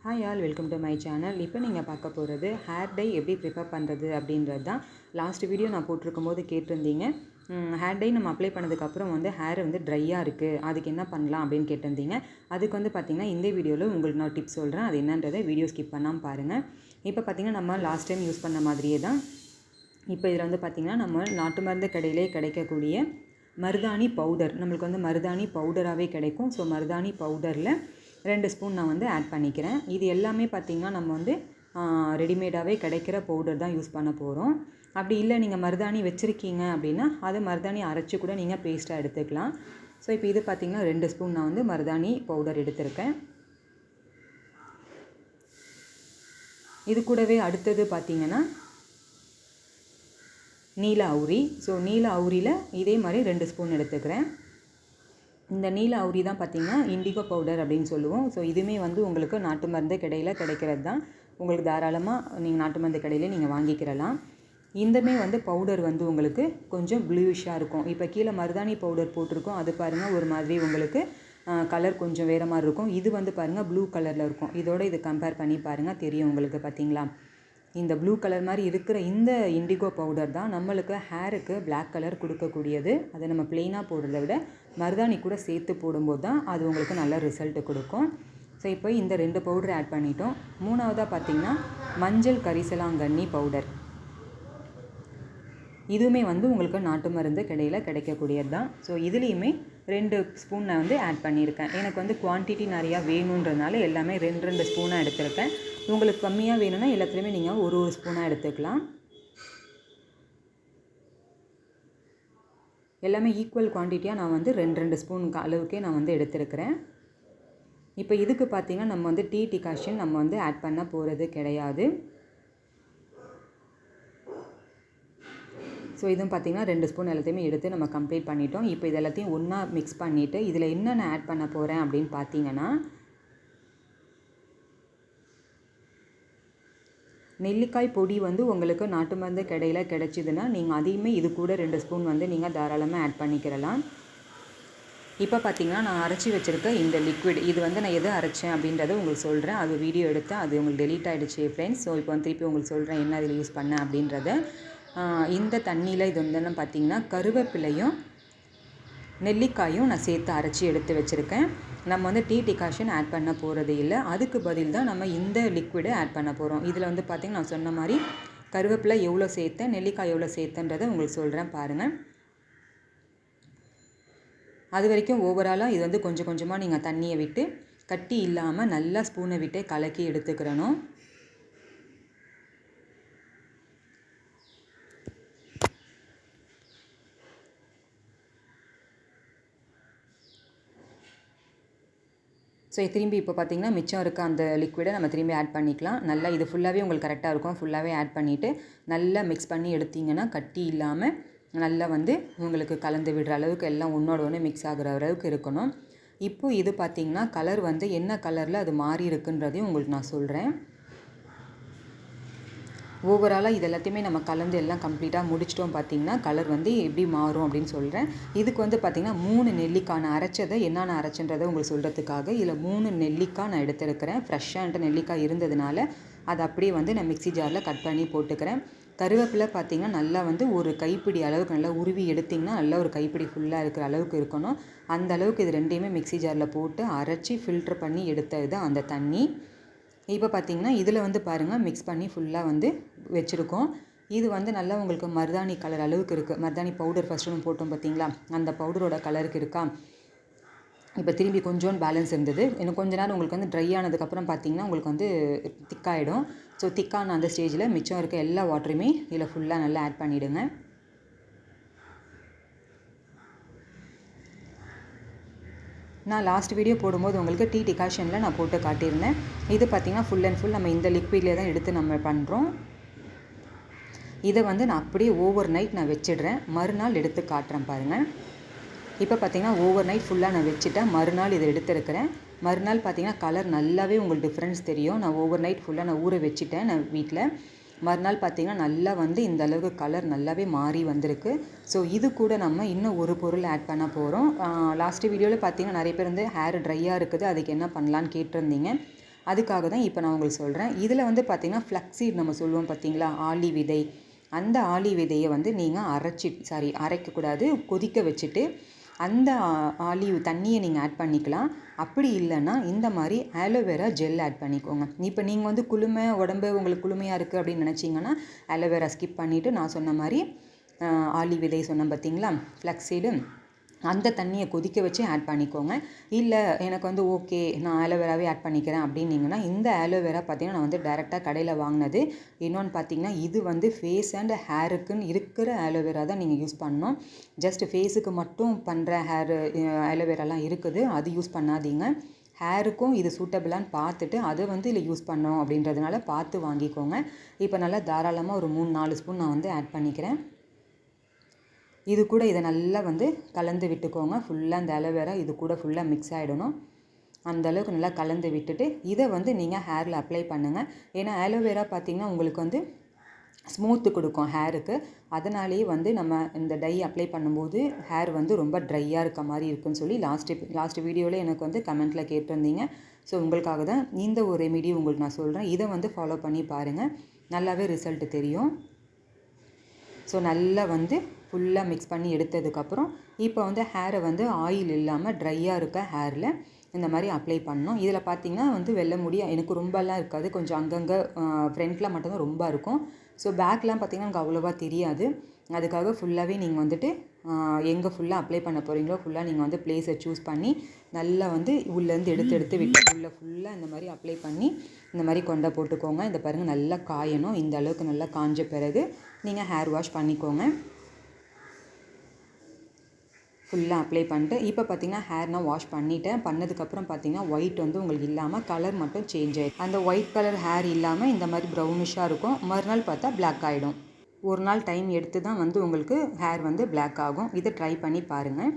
Hi all, welcome to my channel. இப்போ நீங்கள் பார்க்க போகிறது ஹேர் டை எப்படி ப்ரிப்பேர் பண்ணுறது அப்படின்றது தான். லாஸ்ட் வீடியோ நான் போட்டிருக்கும் போது கேட்டிருந்தீங்க, ஹேர் டை நம்ம அப்ளை பண்ணதுக்கப்புறம் ஹேர் ட்ரையாக இருக்குது, அதுக்கு என்ன பண்ணலாம் அப்படின்னு கேட்டிருந்தீங்க. அதுக்கு பார்த்திங்கன்னா இந்த வீடியோவில் உங்களுக்கு நான் டிப்ஸ் சொல்கிறேன். அது என்னன்றதை வீடியோ ஸ்கிப் பண்ணாமல் பாருங்கள். இப்போ பார்த்திங்கன்னா நம்ம லாஸ்ட் டைம் யூஸ் பண்ண மாதிரியே தான் இப்போ இதில் பார்த்திங்கன்னா நம்ம நாட்டு மருந்து கடையிலே கிடைக்கக்கூடிய மருதாணி பவுடர், நம்மளுக்கு மருதாணி பவுடராகவே கிடைக்கும். ஸோ மருதாணி பவுடரில் 2 ஸ்பூன் நான் ஆட் பண்ணிக்கிறேன். இது எல்லாமே பார்த்திங்கன்னா நம்ம ரெடிமேடாகவே கிடைக்கிற பவுடர் தான் யூஸ் பண்ண போகிறோம். அப்படி இல்லை நீங்கள் மருதாணி வச்சுருக்கீங்க அப்படின்னா அது மருதாணி அரைச்சி கூட நீங்கள் பேஸ்ட்டாக எடுத்துக்கலாம். ஸோ இப்போ இது பார்த்திங்கன்னா 2 ஸ்பூன் நான் மருதாணி பவுடர் எடுத்திருக்கேன். இது கூடவே அடுத்தது பார்த்திங்கன்னா நீல அவுரி. ஸோ நீல அவுரியில் இதே மாதிரி 2 ஸ்பூன் எடுத்துக்கிறேன். இந்த நீல அவுரி தான் பார்த்திங்கன்னா இண்டிகோ பவுடர் அப்படின்னு சொல்லுவோம். ஸோ இதுவுமே உங்களுக்கு நாட்டு மருந்து கடையில் கிடைக்கிறது தான். உங்களுக்கு தாராளமாக நீங்கள் நாட்டு மருந்து கடையிலே நீங்கள் வாங்கிக்கிறலாம். இந்தமே பவுடர் உங்களுக்கு கொஞ்சம் ப்ளூயிஷாக இருக்கும். இப்போ கீழே மருதாணி பவுடர் போட்டிருக்கோம், அது பாருங்கள் ஒரு மாதிரி உங்களுக்கு கலர் கொஞ்சம் வேறு மாதிரி இருக்கும். இது பாருங்கள் ப்ளூ கலரில் இருக்கும். இதோடு இது கம்பேர் பண்ணி பாருங்கள், தெரியும் உங்களுக்கு. பார்த்திங்களா, இந்த ப்ளூ கலர் மாதிரி இருக்கிற இந்த இண்டிகோ பவுடர் தான் நம்மளுக்கு ஹேருக்கு பிளாக் கலர் கொடுக்கக்கூடியது. அதை நம்ம ப்ளெயினாக போடுறத விட மருதாணி கூட சேர்த்து போடும்போது தான் அது உங்களுக்கு நல்ல ரிசல்ட்டு கொடுக்கும். ஸோ இப்போ இந்த 2 பவுடர் ஆட் பண்ணிட்டோம். மூணாவதாக பார்த்திங்கன்னா மஞ்சள் கரிசலாங்கண்ணி பவுடர். இதுவுமே உங்களுக்கு நாட்டு மருந்து கடையில் கிடைக்கக்கூடியது தான். ஸோ இதுலேயுமே 2 ஸ்பூன் நான் ஆட் பண்ணியிருக்கேன். எனக்கு குவான்டிட்டி நிறையா வேணுன்றதுனால எல்லாமே 2 ஸ்பூனாக எடுத்திருக்கேன். உங்களுக்கு கம்மியாக வேணும்னா எல்லாத்துலேயுமே நீங்கள் ஒரு ஸ்பூனாக எடுத்துக்கலாம். எல்லாமே ஈக்குவல் குவான்டிட்டியாக நான் 2 ஸ்பூன் அளவுக்கே நான் எடுத்துருக்கிறேன். இப்போ இதுக்கு பார்த்திங்கன்னா நம்ம டீ டிகாஷன் நம்ம ஆட் பண்ண போகிறது கிடையாது. ஸோ இதுவும் பார்த்திங்கன்னா 2 ஸ்பூன் எல்லாத்தையுமே எடுத்து நம்ம கம்ப்ளீட் பண்ணிட்டோம். இப்போ இது எல்லாத்தையும் ஒன்றா மிக்ஸ் பண்ணிவிட்டு இதில் என்னென்ன ஆட் பண்ண போகிறேன் அப்படின்னு பார்த்தீங்கன்னா, நெல்லிக்காய் பொடி உங்களுக்கு நாட்டு மருந்து கடையில் கிடச்சிதுன்னா நீங்கள் அதையுமே இது கூட 2 ஸ்பூன் நீங்கள் தாராளமாக ஆட் பண்ணிக்கிறலாம். இப்போ பார்த்திங்கன்னா நான் அரைச்சி வச்சுருக்க இந்த லிக்விட், இது நான் எது அரைச்சேன் அப்படின்றத உங்களுக்கு சொல்கிறேன். அது வீடியோ எடுத்தேன், அது உங்களுக்கு டெலீட் ஆகிடுச்சு ஃப்ரெண்ட்ஸ். ஸோ இப்போ திருப்பி உங்களுக்கு சொல்கிறேன் என்ன அதில் யூஸ் பண்ணேன் அப்படின்றத. இந்த தண்ணியில் இது பார்த்திங்கன்னா கருவேப்பிலையும் நெல்லிக்காயும் நான் சேர்த்து அரைச்சி எடுத்து வச்சுருக்கேன். நம்ம டீ டிகாஷன் ஆட் பண்ண போகிறது இல்லை, அதுக்கு பதில் தான் நம்ம இந்த லிக்விடை ஆட் பண்ண போகிறோம். இதில் பார்த்திங்கன்னா நான் சொன்ன மாதிரி கருவேப்பிலை எவ்வளோ சேர்த்தேன், நெல்லிக்காய் எவ்வளோ சேர்த்தேன்றதை உங்களுக்கு சொல்கிறேன் பாருங்கள். அது வரைக்கும் ஓவராலாக இது கொஞ்சம் கொஞ்சமாக நீங்கள் தண்ணியை விட்டு கட்டி இல்லாமல் நல்லா ஸ்பூனை விட்டு கலக்கி எடுத்துக்கிறணும். ஸோ திரும்பி இப்போ பார்த்திங்கன்னா மிச்சம் இருக்க அந்த லிக்விடை நம்ம திரும்பி ஆட் பண்ணிக்கலாம். நல்லா இது ஃபுல்லாகவே உங்களுக்கு கரெக்டாக இருக்கும். ஃபுல்லாகவே ஆட் பண்ணிவிட்டு நல்லா மிக்ஸ் பண்ணி எடுத்திங்கன்னா கட்டி இல்லாமல் நல்லா உங்களுக்கு கலந்து விடுற அளவுக்கு எல்லாம் ஒன்றோட ஒன்று மிக்ஸ் ஆகிற அளவுக்கு இருக்கணும். இப்போது இது பார்த்திங்கன்னா கலர் என்ன கலரில் அது மாறி இருக்குன்றதையும் உங்களுக்கு நான் சொல்கிறேன். ஓவராலாக இது எல்லாத்தையுமே நம்ம கலந்து எல்லாம் கம்ப்ளீட்டாக முடிச்சிட்டோம். பார்த்திங்கன்னா கலர் எப்படி மாறும் அப்படின்னு சொல்கிறேன். இதுக்கு பார்த்திங்கன்னா 3 நெல்லிக்காய் நான் அரைச்சதை என்னென்ன அரைச்சன்றதை உங்களுக்கு சொல்கிறதுக்காக இதில் 3 நெல்லிக்காய் நான் எடுத்துருக்கிறேன். ஃப்ரெஷ்ஷான்ட்டு நெல்லிக்காய் இருந்ததுனால அதை அப்படியே நான் மிக்ஸி ஜாரில் கட் பண்ணி போட்டுக்கிறேன். கருவேப்பிலை பார்த்திங்கன்னா நல்லா ஒரு கைப்பிடி அளவுக்கு நல்லா உருவி எடுத்திங்கன்னா நல்லா ஒரு கைப்பிடி ஃபுல்லாக இருக்கிற அளவுக்கு இருக்கணும். அந்த அளவுக்கு இது 2யுமே மிக்ஸி ஜாரில் போட்டு அரைச்சி ஃபில்ட்ரு பண்ணி எடுத்தது தான் அந்த தண்ணி. இப்போ பார்த்திங்கன்னா இதில் பாருங்கள் மிக்ஸ் பண்ணி ஃபுல்லாக வச்சுருக்கோம். இது நல்லா உங்களுக்கு மருதாணி கலர் அளவுக்கு இருக்குது. மருதாணி பவுடர் ஃபஸ்ட்டு ஒன்று போட்டோம் பார்த்திங்களா, அந்த பவுடரோட கலருக்கு இருக்கா. இப்போ திரும்பி கொஞ்சோண்டு பேலன்ஸ் இருந்தது. இன்னும் கொஞ்ச நேரம் உங்களுக்கு ட்ரை ஆனதுக்கப்புறம் பார்த்திங்கன்னா உங்களுக்கு திக்காகிடும். ஸோ திக்கான அந்த ஸ்டேஜில் மிச்சம் இருக்க எல்லா வாட்டரையுமே இதில் ஃபுல்லாக நல்லா ஆட் பண்ணிவிடுங்க. நான் லாஸ்ட் வீடியோ போடும்போது உங்களுக்கு டீ டிகாஷனில் நான் போட்டு காட்டியிருந்தேன். இது பார்த்திங்கன்னா ஃபுல் அண்ட் ஃபுல் நம்ம இந்த லிக்விட்லேயே தான் எடுத்து நம்ம பண்ணுறோம். இதை நான் அப்படியே ஓவர் நைட் நான் வச்சிடுறேன். மறுநாள் எடுத்து காட்டுறேன் பாருங்கள். இப்போ பார்த்திங்கன்னா ஓவர் நைட் ஃபுல்லாக நான் வச்சுட்டேன். மறுநாள் இதை எடுத்துருக்கிறேன். மறுநாள் பார்த்திங்கன்னா கலர் நல்லாவே உங்களுக்கு டிஃப்ரென்ஸ் தெரியும். நான் ஓவர் நைட் ஃபுல்லாக நான் ஊற வச்சுட்டேன் நான் வீட்டில். மறுநாள் பார்த்திங்கன்னா நல்லா இந்த அளவுக்கு கலர் நல்லாவே மாறி வந்திருக்கு. ஸோ இது கூட நம்ம இன்னும் ஒரு பொருள் ஆட் பண்ண போகிறோம். லாஸ்ட்டு வீடியோவில் பார்த்திங்கன்னா நிறைய பேர் ஹேர் ட்ரையாக இருக்குது, அதுக்கு என்ன பண்ணலான்னு கேட்டிருந்தீங்க. அதுக்காக தான் இப்போ நான் உங்களுக்கு சொல்கிறேன். இதில் வந்து பார்த்திங்கன்னா ஃப்ளக்ஸீட் நம்ம சொல்லுவோம் பார்த்தீங்களா, ஆளி விதை. அந்த ஆளி விதையை வந்து நீங்கள் அரைக்கக்கூடாது, கொதிக்க வச்சுட்டு அந்த ஆலிவ் தண்ணியை நீங்கள் ஆட் பண்ணிக்கலாம். அப்படி இல்லைன்னா இந்த மாதிரி ஆலோவேரா ஜெல் ஆட் பண்ணிக்கோங்க. இப்போ நீங்கள் வந்து உடம்பு உங்களுக்கு குளுமையாக இருக்குது அப்படின்னு நினச்சிங்கன்னா ஆலோவேரா ஸ்கிப் பண்ணிவிட்டு நான் சொன்ன மாதிரி ஆலி விதை சொன்னேன் பார்த்தீங்களா, ஃப்ளக்ஸீடு, அந்த தண்ணியை கொதிக்க வச்சு ஆட் பண்ணிக்கோங்க. இல்லை எனக்கு வந்து ஓகே நான் ஆலோவேராவே ஆட் பண்ணிக்கிறேன் அப்படின்னீங்கன்னா இந்த ஆலோவேரா பார்த்திங்கன்னா நான் வந்து டைரெக்டாக கடையில் வாங்கினது. இன்னொன்று பார்த்திங்கன்னா இது வந்து ஃபேஸ் அண்ட் ஹேருக்குன்னு இருக்கிற ஆலோவேரா தான் நீங்கள் யூஸ் பண்ணணும். ஜஸ்ட் ஃபேஸுக்கு மட்டும் பண்ணுற ஆலோவேராலாம் இருக்குது, அது யூஸ் பண்ணாதீங்க. ஹேருக்கும் இது சூட்டபிளான்னு பார்த்துட்டு அதை வந்து இதில் யூஸ் பண்ணோம் அப்படின்றதுனால பார்த்து வாங்கிக்கோங்க. இப்போ நல்லா தாராளமாக ஒரு 3-4 ஸ்பூன் நான் வந்து ஆட் பண்ணிக்கிறேன். இது கூட இதை நல்லா வந்து கலந்து விட்டுக்கோங்க. ஃபுல்லாக அந்த ஆலோவேரா இது கூட ஃபுல்லாக மிக்ஸ் ஆகிடணும். அந்தளவுக்கு நல்லா கலந்து விட்டுட்டு இதை வந்து நீங்கள் ஹேரில் அப்ளை பண்ணுங்கள். ஏன்னா ஆலோவேரா பார்த்திங்கன்னா உங்களுக்கு வந்து ஸ்மூத்து கொடுக்கும் ஹேருக்கு. அதனாலேயே வந்து நம்ம இந்த டை அப்ளை பண்ணும்போது ஹேர் வந்து ரொம்ப ட்ரையாக இருக்க மாதிரி இருக்குன்னு சொல்லி லாஸ்ட் வீடியோவில் எனக்கு வந்து கமெண்ட்டில் கேட்டிருந்தீங்க. ஸோ உங்களுக்காக தான் இந்த ஒரு ரெமிடி உங்களுக்கு நான் சொல்கிறேன். இதை வந்து ஃபாலோ பண்ணி பாருங்கள், நல்லாவே ரிசல்ட் தெரியும். ஸோ நல்லா வந்து ஃபுல்லாக மிக்ஸ் பண்ணி எடுத்ததுக்கப்புறம் இப்போ வந்து ஹேரை வந்து ஆயில் இல்லாமல் ட்ரையாக இருக்க ஹேரில் இந்த மாதிரி அப்ளை பண்ணணும். இதில் பார்த்திங்கன்னா வந்து வெள்ளை முடி எனக்கு ரொம்பலாம் இருக்காது, கொஞ்சம் அங்கங்கே ஃப்ரண்ட்டில் மட்டும்தான் ரொம்ப இருக்கும். ஸோ பேக்லாம் பார்த்திங்கன்னா எனக்கு அவ்வளோவா தெரியாது. அதுக்காக ஃபுல்லாகவே நீங்கள் வந்துட்டு எங்கே ஃபுல்லாக அப்ளை பண்ண போகிறீங்களோ ஃபுல்லாக நீங்கள் வந்து பிளேஸை சூஸ் பண்ணி நல்லா வந்து உள்ளேருந்து எடுத்து விட்டு ஃபுல்லாக இந்த மாதிரி அப்ளை பண்ணி இந்த மாதிரி கொண்டை போட்டுக்கோங்க. இந்த பாருங்கள் நல்லா காயணும். இந்த அளவுக்கு நல்லா காஞ்ச பிறகு நீங்கள் ஹேர் வாஷ் பண்ணிக்கோங்க. ஃபுல்லாக அப்ளை பண்ணிட்டு இப்போ பார்த்திங்கன்னா ஹேர் நான் வாஷ் பண்ணிட்டேன். பண்ணதுக்கப்புறம் பார்த்திங்கன்னா ஒயிட் வந்து உங்களுக்கு இல்லாமல் கலர் மட்டும் சேஞ்ச் ஆகிடும். அந்த ஒயிட் கலர் ஹேர் இல்லாமல் இந்த மாதிரி ப்ரௌனிஷாக இருக்கும். மறுநாள் பார்த்தா பிளாக் ஆகிடும். ஒரு நாள் டைம் எடுத்து தான் வந்து உங்களுக்கு ஹேர் வந்து பிளாக் ஆகும். இதை ட்ரை பண்ணி பாருங்கள்.